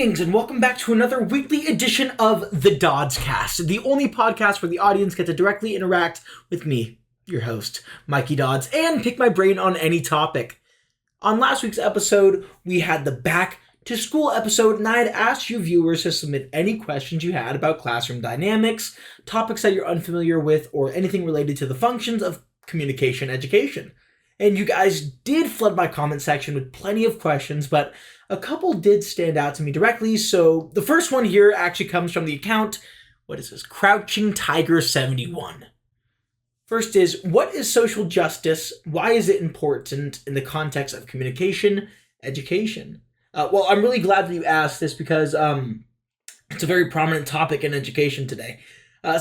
Greetings and welcome back to another weekly edition of the Dodds-cast, the only podcast where the audience get to directly interact with me, your host, Mikey Dodds, and pick my brain on any topic. On last week's episode, we had the Back to School episode, and I had asked you viewers to submit any questions you had about classroom dynamics, topics that you're unfamiliar with, or anything related to the functions of communication education. And you guys did flood my comment section with plenty of questions, but a couple did stand out to me directly. So the first one here actually comes from the account, Crouching Tiger 71. First is, what is social justice? Why is it important in the context of communication education? Well, I'm really glad that you asked this because it's a very prominent topic in education today.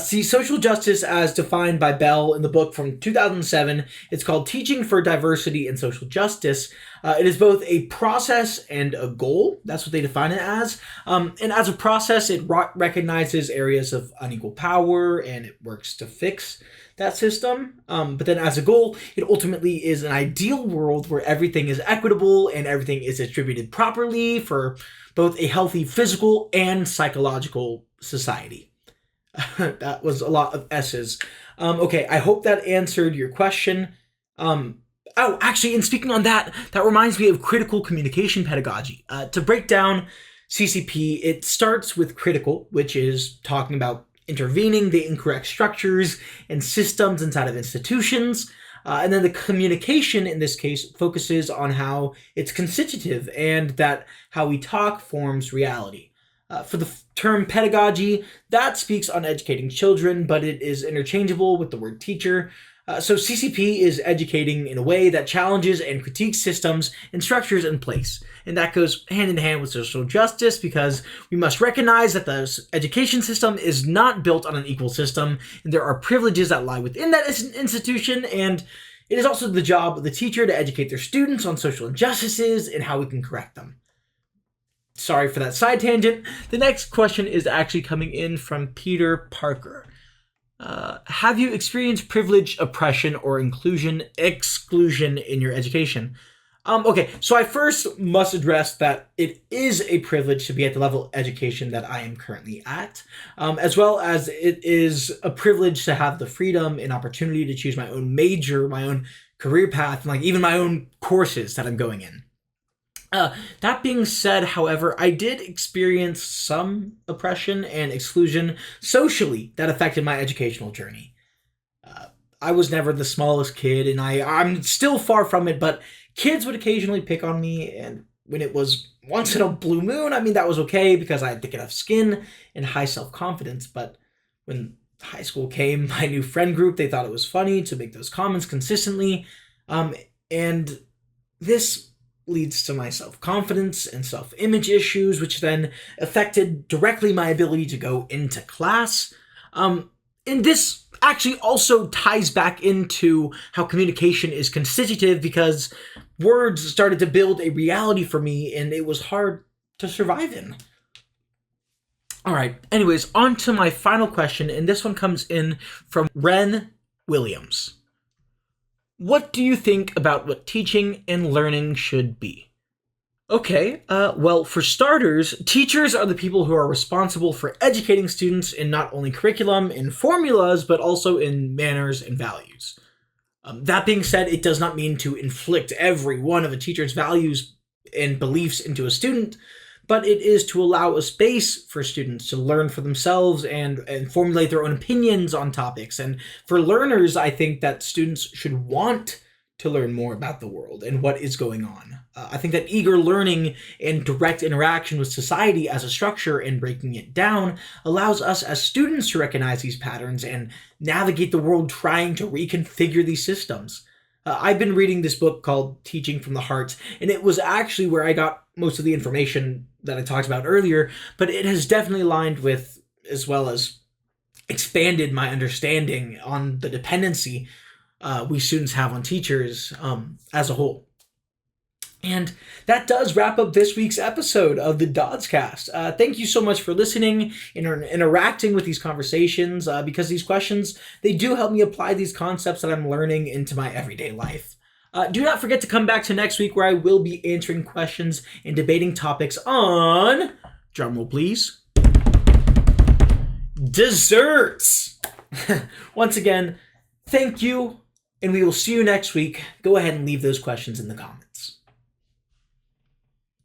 See, social justice as defined by Bell in the book from 2007, it's called Teaching for Diversity and Social Justice. It is both a process and a goal. That's what they define it as. And as a process, it recognizes areas of unequal power and it works to fix that system. But then as a goal, it ultimately is an ideal world where everything is equitable and everything is distributed properly for both a healthy physical and psychological society. That was a lot of S's. Okay, I hope that answered your question. Actually, and speaking on that reminds me of critical communication pedagogy. To break down CCP, it starts with critical, which is talking about intervening the incorrect structures and systems inside of institutions. And then the communication, in this case, focuses on how it's constitutive and that how we talk forms reality. For the term pedagogy, that speaks on educating children, but it is interchangeable with the word teacher. So CCP is educating in a way that challenges and critiques systems and structures in place. And that goes hand in hand with social justice because we must recognize that the education system is not built on an equal system, and there are privileges that lie within that institution, and it is also the job of the teacher to educate their students on social injustices and how we can correct them. Sorry for that side tangent. The next question is actually coming in from Peter Parker. Have you experienced privilege, oppression, or exclusion in your education? Okay, so I first must address that it is a privilege to be at the level of education that I am currently at, as well as it is a privilege to have the freedom and opportunity to choose my own major, my own career path, and even my own courses that I'm going in. That being said, however, I did experience some oppression and exclusion socially that affected my educational journey. I was never the smallest kid, and I'm still far from it, but kids would occasionally pick on me, and when it was once in a blue moon, that was okay because I had thick enough skin and high self-confidence, but when high school came, my new friend group, they thought it was funny to make those comments consistently, and this leads to my self-confidence and self-image issues, which then affected directly my ability to go into class. And this actually also ties back into how communication is constitutive because words started to build a reality for me and it was hard to survive in. All right, anyways, on to my final question, and this one comes in from Ren Williams. What do you think about what teaching and learning should be? Okay, well, for starters, teachers are the people who are responsible for educating students in not only curriculum and formulas, but also in manners and values. That being said, it does not mean to inflict every one of a teacher's values and beliefs into a student, but it is to allow a space for students to learn for themselves and formulate their own opinions on topics. And for learners, I think that students should want to learn more about the world and what is going on. I think that eager learning and direct interaction with society as a structure and breaking it down allows us as students to recognize these patterns and navigate the world trying to reconfigure these systems. I've been reading this book called Teaching from the Heart, and it was actually where I got most of the information that I talked about earlier, but it has definitely aligned with, as well as expanded my understanding on the dependency we students have on teachers as a whole. And that does wrap up this week's episode of the Dodds-cast. Thank you so much for listening and interacting with these conversations because these questions, they do help me apply these concepts that I'm learning into my everyday life. Do not forget to come back to next week where I will be answering questions and debating topics on Drumroll, please. Desserts! Once again, thank you, and we will see you next week. Go ahead and leave those questions in the comments.